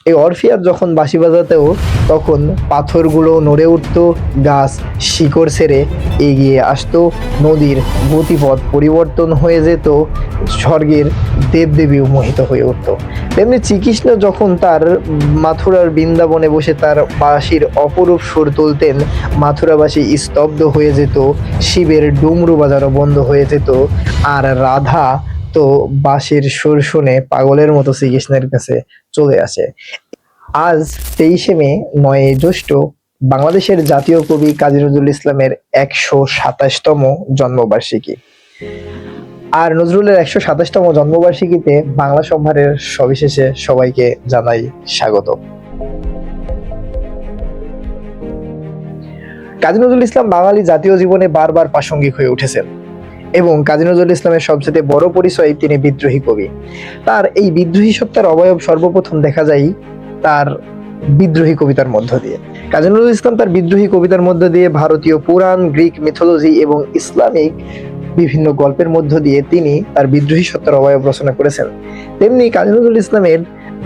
এই অরফিয়াস যখন বাঁশি বাজাতেও তখন পাথরগুলো নড়ে উঠত, গাছ শিকড় ছেড়ে এগিয়ে আসতো, নদীর গতিপথ পরিবর্তন হয়ে যেত, স্বর্গের দেবদেবীও মোহিত হয়ে উঠত। তেমনি শ্রীকৃষ্ণ যখন তার মাথুরার বৃন্দাবনে বসে তার বাঁশির অপরূপ সুর তুলতেন, মাথুরাবাসী স্তব্ধ হয়ে যেত, শিবের ডুমরু বাজানো বন্ধ হয়ে যেত, আর রাধা তো বাঁশির সুর শুনে পাগলের মতো শ্রীকৃষ্ণের কাছে চলে আসে। আজ 23শে মে 9 জ্যৈষ্ঠ বাংলাদেশের জাতীয় কবি কাজী নজরুল ইসলামের 127তম জন্মবার্ষিকী। আর নজরুলের 127তম জন্মবার্ষিকীতে বাংলা সম্ভারের সবিশেষে সবাইকে জানাই স্বাগত। কাজী নজরুল ইসলাম বাঙালি জাতীয় জীবনে বারবার প্রাসঙ্গিক হয়ে উঠেছেন এবং কাজী নজরুল ইসলামের সবচেয়ে বড় পরিচয় তিনি বিদ্রোহী কবি। তার এই বিদ্রোহী সত্তার অবয়ব সর্বপ্রথম দেখা যায় তার বিদ্রোহী কবিতার মধ্য দিয়ে। কাজী নজরুল ইসলাম তার বিদ্রোহী কবিতার মধ্য দিয়ে ভারতীয় পুরাণ, গ্রিক মিথোলজি এবং ইসলামিক বিভিন্ন গল্পের মধ্য দিয়ে তিনি তার বিদ্রোহী সত্তার অবয়ব রচনা করেছেন। তেমনি কাজী নজরুল ইসলামের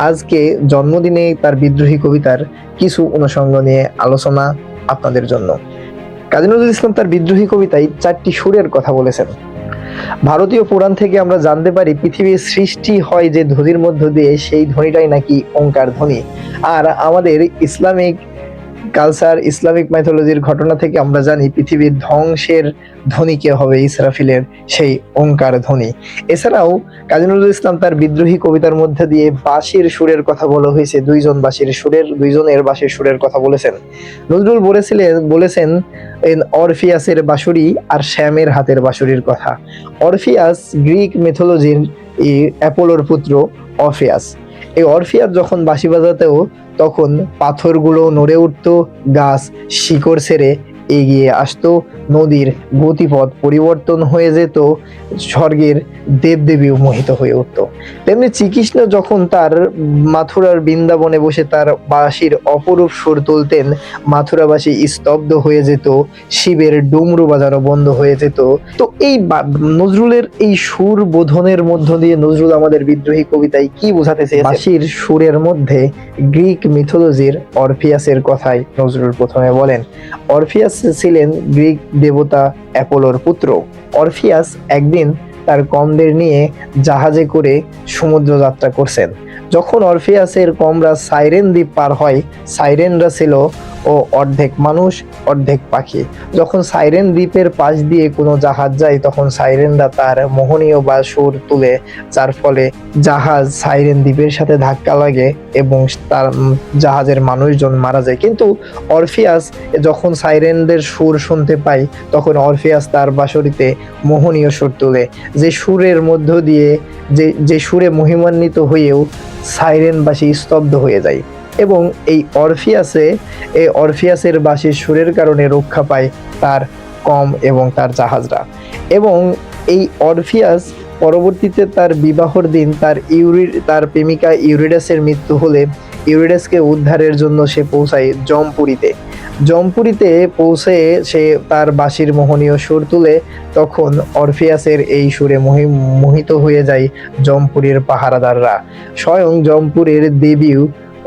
আজকে জন্মদিনে তার বিদ্রোহী কবিতার কিছু অনুষঙ্গ নিয়ে আলোচনা আপনাদের জন্য। কাজী নজরুল ইসলাম তার বিদ্রোহী কবিতায় 4টি সুরের কথা বলেছেন। ভারতীয় পুরাণ থেকে আমরা জানতে পারি পৃথিবীর সৃষ্টি হয় যে ধ্বনির মধ্য দিয়ে, সেই ধ্বনিটাই নাকি ওঙ্কার ধ্বনি। আর আমাদের ইসলামিক কালচার, ইসলামিক মাইথোলজির ঘটনা থেকে আমরা জানি পৃথিবীর ধ্বংসের ধ্বনি কে হবে, ইসরাফিলের সেই ওঙ্কার ধ্বনি। এছাড়াও কাজী নজরুল ইসলাম তার বিদ্রোহী কবিতার মধ্যে দিয়ে বাঁশির সুরের কথা বলা হয়েছে, দুইজনের বাঁশির সুরের কথা বলেছেন। নজরুল বলেছেন অরফিয়াসের বাঁশুরি আর শ্যামের হাতের বাঁশুরির কথা। অরফিয়াস গ্রিক মিথোলজির অ্যাপোলোর পুত্র অরফিয়াস। এই অরফিয়াস যখন বাঁশি বাজাতেও তখন পাথরগুলো নড়ে উঠত, গাছ শিকড় ছেড়ে এগিয়ে আসতো, নদীর গতিপথ পরিবর্তন হয়ে যেত, স্বর্গের দেবদেবীও মোহিত হয়ে উঠত। তেমনি শ্রীকৃষ্ণ যখন তার মাথুরার বৃন্দাবনে বসে তার বাঁশির অপরূপ সুর তুলতেন, মাথুরাবাসী স্তব্ধ হয়ে যেত, শিবের ডুমরু বাজানো বন্ধ হয়ে যেত। তো এই নজরুলের এই সুর বোধনের মধ্য দিয়ে নজরুল আমাদের বিদ্রোহী কবিতায় কি বোঝাতে চেয়েছেন? বাঁশির সুরের মধ্যে গ্রিক মিথোলজির অরফিয়াসের কথাই নজরুল প্রথমে বলেন। অরফিয়াস ছিলেন গ্রিক দেবতা অ্যাপোলোর পুত্র। অরফিয়াস একদিন তার কমদের নিয়ে জাহাজে করে সমুদ্র যাত্রা করছেন। যখন অরফিয়াসের কমরা সাইরেন দ্বীপ পার হয়, সাইরেনরা ছিল ও অর্ধেক মানুষ অর্ধেক পাখি। যখন সাইরেন দ্বীপের পাশ দিয়ে কোনো জাহাজ যায়, তখন সাইরেনরা তার মোহনীয় বা সুর তুলে, যার ফলে জাহাজ সাইরেন দ্বীপের সাথে ধাক্কা লাগে এবং তার জাহাজের মানুষজন মারা যায়। কিন্তু অরফিয়াস যখন সাইরেনদের সুর শুনতে পায়, তখন অরফিয়াস তার বাঁশুরিতে মোহনীয় সুর তুলে, যে সুরের মধ্য দিয়ে যে সুরে মহিমান্বিত হয়েও সাইরেনবাসী স্তব্ধ হয়ে যায় এবং এই অরফিয়াসের বাঁশির সুরের কারণে রক্ষা পায় তার কম এবং তার জাহাজরা। এবং এই অরফিয়াস পরবর্তীতে তার বিবাহর দিন তার প্রেমিকা ইউরিডাসের মৃত্যু হলে ইউরিডাসকে উদ্ধারের জন্য সে পৌঁছায় জমপুরিতে পৌঁছে সে তার বাঁশির মোহনীয় সুর তুলে, তখন অরফিয়াসের এই সুরে মোহিত হয়ে যায় জমপুরের পাহারাদাররা। স্বয়ং জমপুরের দেবীও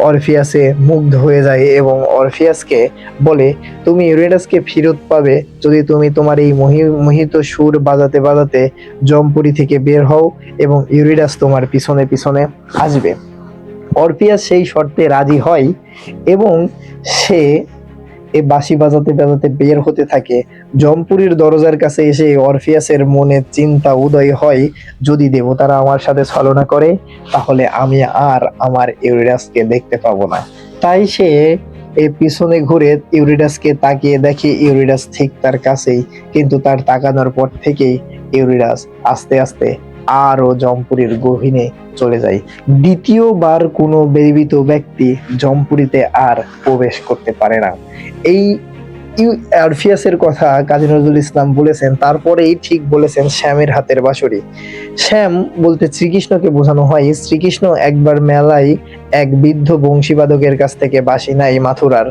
অরফিয়াসে মুগ্ধ হয়ে যায় এবং অরফিয়াসকে বলে, তুমি ইউরেনাসকে ফেরত পাবে যদি তুমি তোমার এই মোহিত সুর বাজাতে বাজাতে জমপুরি থেকে বের হও এবং ইউরিডাস তোমার পিছনে পিছনে আসবে। অরফিয়াস সেই শর্তে রাজি হয় এবং সে এই বাঁশি বাজাতে বাজাতে বের হতে থাকে। জমপুরীর দরজার কাছে এসে অরফিয়াসের মনে চিন্তা উদয় হয়, যদি দেবতারা আমার সাথে ছলনা করে তাহলে আমি আর আমার ইউরিডাসকে দেখতে পাবো না। তাই সে এই পিছনে ঘুরে ইউরিডাসকে তাকিয়ে দেখে ইউরিডাস ঠিক তার কাছেই, কিন্তু তার তাকানোর পর থেকেই ইউরিডাস আস্তে আস্তে আরো জমপুরীর গহীনে চলে যায়। দ্বিতীয়বার কোনো জীবিত ব্যক্তি জমপুরিতে আর প্রবেশ করতে পারে না। এই অরফিয়াসের কথা কাজী নজরুল ইসলাম বলেছেন। তারপরেই ঠিক বলেছেন শ্যামের হাতের বাঁশুরি। শ্যাম বলতে শ্রীকৃষ্ণকে বোঝানো হয়। শ্রীকৃষ্ণ একবার মেলায় এক বৃদ্ধ বংশীবাদকের কাছ থেকে বাঁশি নেয় মাথুরার,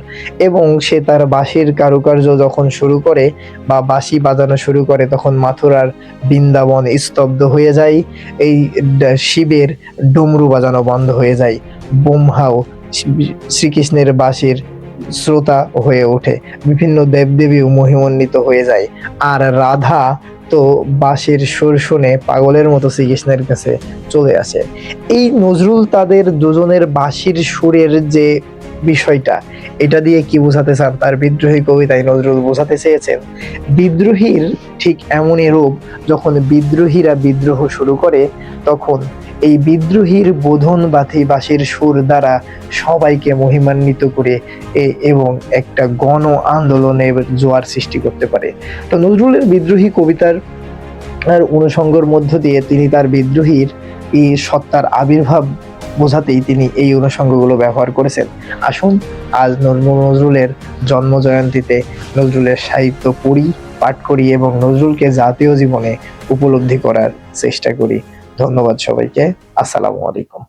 এবং সে তার বাঁশির কারুকার্য যখন শুরু করে বা বাঁশি বাজানো শুরু করে, তখন মাথুরার বৃন্দাবন স্তব্ধ হয়ে যায়। এই শিবের ডমরু বাজানো বন্ধ হয়ে যায়। ব্রহ্মাও শ্রীকৃষ্ণের বাঁশির শ্রোতা হয়ে ওঠে, বিভিন্ন দেবদেবীও মহিমান্বিত হয়ে যায়। আর রাধা তো বাঁশির সুর শুনে পাগলের মতো শ্রীকৃষ্ণের কাছে চলে আসে। এই নজরুল তাদের দুজনের বাঁশির সুরের যে বিষয়টা, এটা দিয়ে কি বোঝাতে চান তার বিদ্রোহী কবিতায় নজরুল বোঝাতে চেয়েছেন, বিদ্রোহীর ঠিক এমনই রূপ, যখন বিদ্রোহীরা বিদ্রোহ শুরু করে তখন এই বিদ্রোহীর বোধন বাঁধি বাঁশির সুর দ্বারা সবাইকে মহিমান্বিত করে এবং একটা গণ আন্দোলনের জোয়ার সৃষ্টি করতে পারে। তো নজরুলের বিদ্রোহী কবিতার অনুষঙ্গের মধ্য দিয়ে তিনি তার বিদ্রোহীর এই সত্তার আবির্ভাব বোঝাতেই তিনি এই অনুষঙ্গগুলো ব্যবহার করেছেন। আসুন আজ নজরুলের জন্ম জয়ন্তীতে নজরুলের সাহিত্য পড়ি, পাঠ করি এবং নজরুলকে জাতীয় জীবনে উপলব্ধি করার চেষ্টা করি। ধন্যবাদ সবাইকে। আসসালামু আলাইকুম।